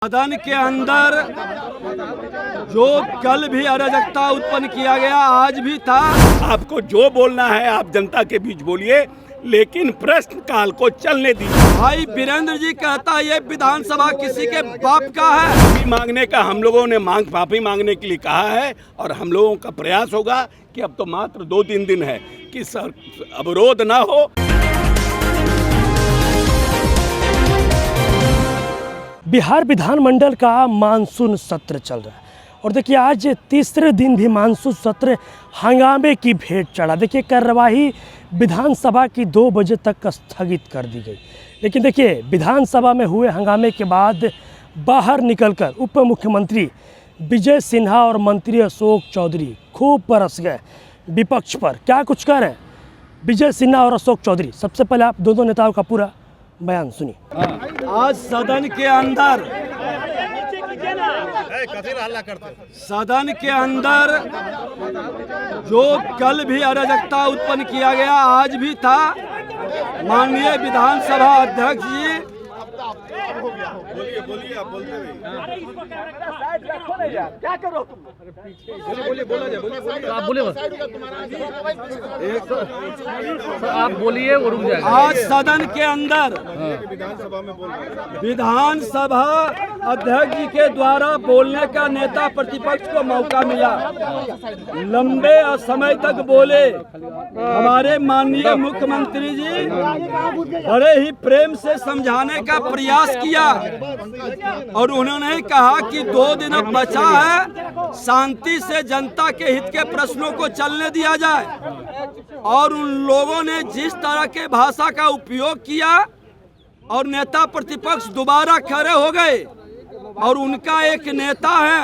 सदन के अंदर जो कल भी अराजकता उत्पन्न किया गया आज भी था। आपको जो बोलना है आप जनता के बीच बोलिए, लेकिन प्रश्न काल को चलने दीजिए। भाई वीरेंद्र जी कहता है ये विधानसभा किसी के बाप का है। माफी मांगने का हम लोगों ने माफी मांगने के लिए कहा है और हम लोगों का प्रयास होगा कि अब तो मात्र 2-3 दिन है कि अवरोध ना हो। बिहार विधानमंडल का मानसून सत्र चल रहा है और देखिए आज तीसरे दिन भी मानसून सत्र हंगामे की भेंट चढ़ा। देखिए कार्यवाही विधानसभा की 2 बजे तक स्थगित कर दी गई, लेकिन देखिए विधानसभा में हुए हंगामे के बाद बाहर निकलकर उप मुख्यमंत्री विजय सिन्हा और मंत्री अशोक चौधरी खूब बरस गए विपक्ष पर। क्या कुछ कह रहे हैं विजय सिन्हा और अशोक चौधरी? सबसे पहले आप दोनों नेताओं का पूरा बयान सुनिए। आज सदन के अंदर जो कल भी अराजकता उत्पन्न किया गया आज भी था। माननीय विधानसभा अध्यक्ष जी बोलिए आप बोलते क्या करो तुम? आप बोलिए वो रुक जाएगा। आज सदन के अंदर विधानसभा अध्यक्ष जी के द्वारा बोलने का नेता प्रतिपक्ष को मौका मिला। लंबे समय तक बोले। हमारे माननीय मुख्यमंत्री जी बड़े ही प्रेम से समझाने का प्रयास किया और उन्होंने कहा कि 2 दिन अब बचा है, शांति से जनता के हित के प्रश्नों को चलने दिया जाए। और उन लोगों ने जिस तरह के भाषा का उपयोग किया और नेता प्रतिपक्ष दोबारा खड़े हो गए और उनका एक नेता है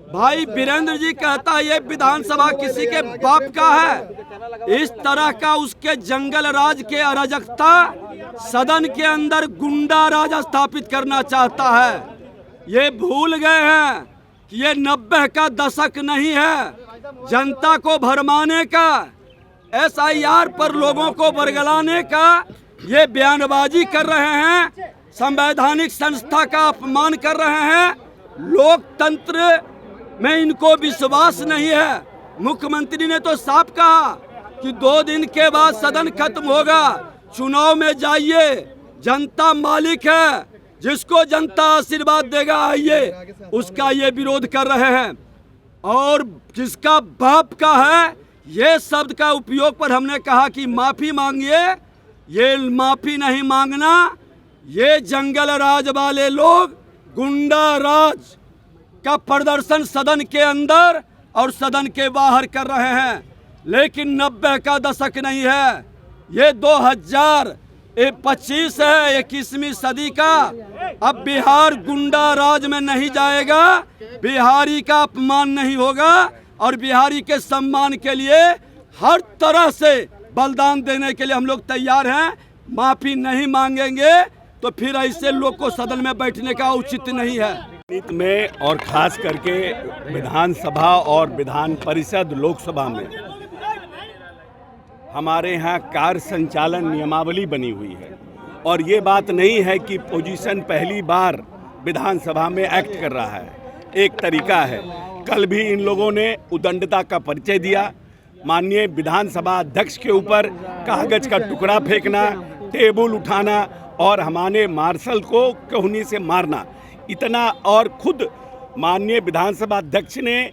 भाई वीरेंद्र जी कहता है ये विधानसभा किसी के बाप का है। इस तरह का उसके जंगल राज के अराजकता सदन के अंदर गुंडा राज स्थापित करना चाहता है। ये भूल गए हैं कि ये 90 का दशक नहीं है जनता को भरमाने का, SIR पर लोगों को बरगलाने का ये बयानबाजी कर रहे हैं, संवैधानिक संस्था का अपमान कर रहे हैं। लोकतंत्र में इनको विश्वास नहीं है। मुख्यमंत्री ने तो साफ कहा कि 2 दिन के बाद सदन खत्म होगा, चुनाव में जाइए, जनता मालिक है, जिसको जनता आशीर्वाद देगा आइए। उसका ये विरोध कर रहे हैं और जिसका बाप का है ये शब्द का उपयोग पर हमने कहा कि माफी मांगिए। ये माफी नहीं मांगना, ये जंगल राज वाले लोग गुंडा राज का प्रदर्शन सदन के अंदर और सदन के बाहर कर रहे हैं। लेकिन 90 का दशक नहीं है, ये 2025 है, 21वीं सदी का। अब बिहार गुंडा राज में नहीं जाएगा, बिहारी का अपमान नहीं होगा और बिहारी के सम्मान के लिए हर तरह से बलिदान देने के लिए हम लोग तैयार हैं। माफी नहीं मांगेंगे तो फिर ऐसे लोग को सदन में बैठने का उचित नहीं है। में और खास करके विधानसभा और विधान परिषद लोकसभा में हमारे यहाँ कार्य संचालन नियमावली बनी हुई है और ये बात नहीं है कि पोजीशन पहली बार विधानसभा में एक्ट कर रहा है। एक तरीका है। कल भी इन लोगों ने उदंडता का परिचय दिया। माननीय विधानसभा अध्यक्ष के ऊपर कागज का टुकड़ा फेंकना, टेबल उठाना और हमारे मार्शल को कहुनी से मारना, इतना। और खुद माननीय विधानसभा अध्यक्ष ने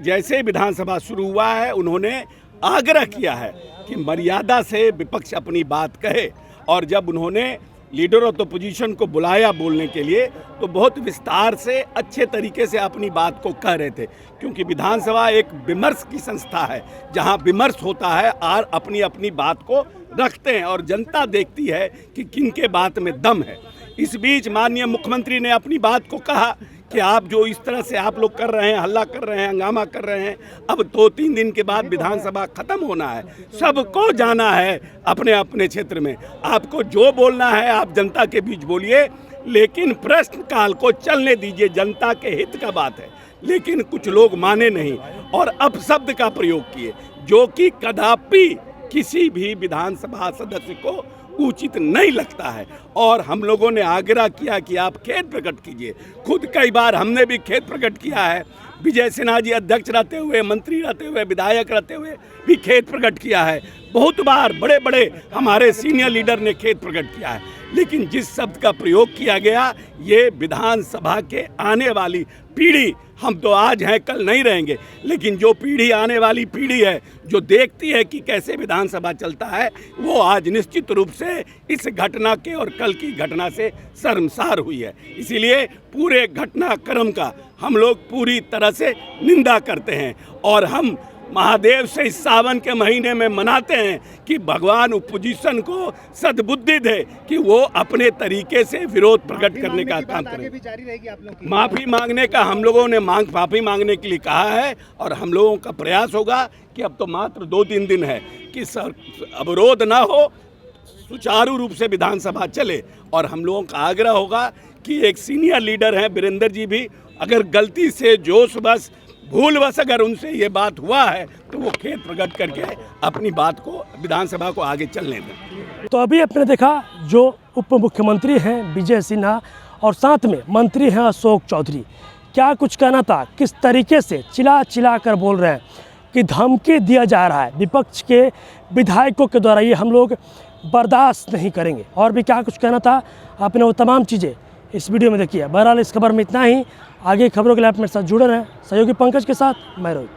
जैसे विधानसभा शुरू हुआ है उन्होंने आग्रह किया है कि मर्यादा से विपक्ष अपनी बात कहे। और जब उन्होंने लीडर ऑफ द पोजीशन को बुलाया बोलने के लिए तो बहुत विस्तार से अच्छे तरीके से अपनी बात को कह रहे थे, क्योंकि विधानसभा एक विमर्श की संस्था है जहां विमर्श होता है और अपनी अपनी बात को रखते हैं और जनता देखती है कि किनके बात में दम है। इस बीच माननीय मुख्यमंत्री ने अपनी बात को कहा कि आप जो इस तरह से आप लोग कर रहे हैं, हल्ला कर रहे हैं, हंगामा कर रहे हैं, अब 2-3 दिन के बाद विधानसभा खत्म होना है, सबको जाना है अपने अपने क्षेत्र में। आपको जो बोलना है आप जनता के बीच बोलिए, लेकिन प्रश्न काल को चलने दीजिए। जनता के हित का बात है। लेकिन कुछ लोग माने नहीं और अपशब्द का प्रयोग किए, जो कि कदापि किसी भी विधानसभा सदस्य को उचित नहीं लगता है। और हम लोगों ने आग्रह किया कि आप खेद प्रकट कीजिए। खुद कई बार हमने भी खेद प्रकट किया है। विजय सिन्हा जी अध्यक्ष रहते हुए, मंत्री रहते हुए, विधायक रहते हुए भी खेद प्रकट किया है। बहुत बार बड़े बड़े हमारे सीनियर लीडर ने खेद प्रकट किया है। लेकिन जिस शब्द का प्रयोग किया गया, ये विधानसभा के आने वाली पीढ़ी, हम तो आज हैं कल नहीं रहेंगे, लेकिन जो पीढ़ी आने वाली पीढ़ी है, जो देखती है कि कैसे विधानसभा चलता है, वो आज निश्चित रूप से इस घटना के और कल की घटना से शर्मसार हुई है। इसीलिए पूरे घटनाक्रम का हम लोग पूरी तरह से निंदा करते हैं और हम महादेव से इस सावन के महीने में मनाते हैं कि भगवान ओपोजिशन को सद्बुद्धि दे कि वो अपने तरीके से विरोध प्रकट करने का काम करें। माफ़ी मांगने का हम लोगों ने माफ़ी मांगने के लिए कहा है और हम लोगों का प्रयास होगा कि अब तो मात्र 2-3 दिन है कि अवरोध ना हो, सुचारू रूप से विधानसभा चले। और हम लोगों का आग्रह होगा कि एक सीनियर लीडर हैं वीरेंद्र जी भी, अगर गलती से जोशबस भूलवश अगर उनसे ये बात हुआ है तो वो खेद प्रकट करके अपनी बात को, विधानसभा को आगे चलने दें। तो अभी आपने देखा जो उप मुख्यमंत्री हैं विजय सिन्हा और साथ में मंत्री हैं अशोक चौधरी, क्या कुछ कहना था, किस तरीके से चिल्ला कर बोल रहे हैं कि धमकी दिया जा रहा है विपक्ष के विधायकों के द्वारा, ये हम लोग बर्दाश्त नहीं करेंगे। और भी क्या कुछ कहना था, आपने वो तमाम चीज़ें इस वीडियो में देखी है। बहरहाल इस खबर में इतना ही। आगे खबरों के लिए आप मेरे साथ जुड़े रहें। सहयोगी पंकज के साथ मैं रोहित।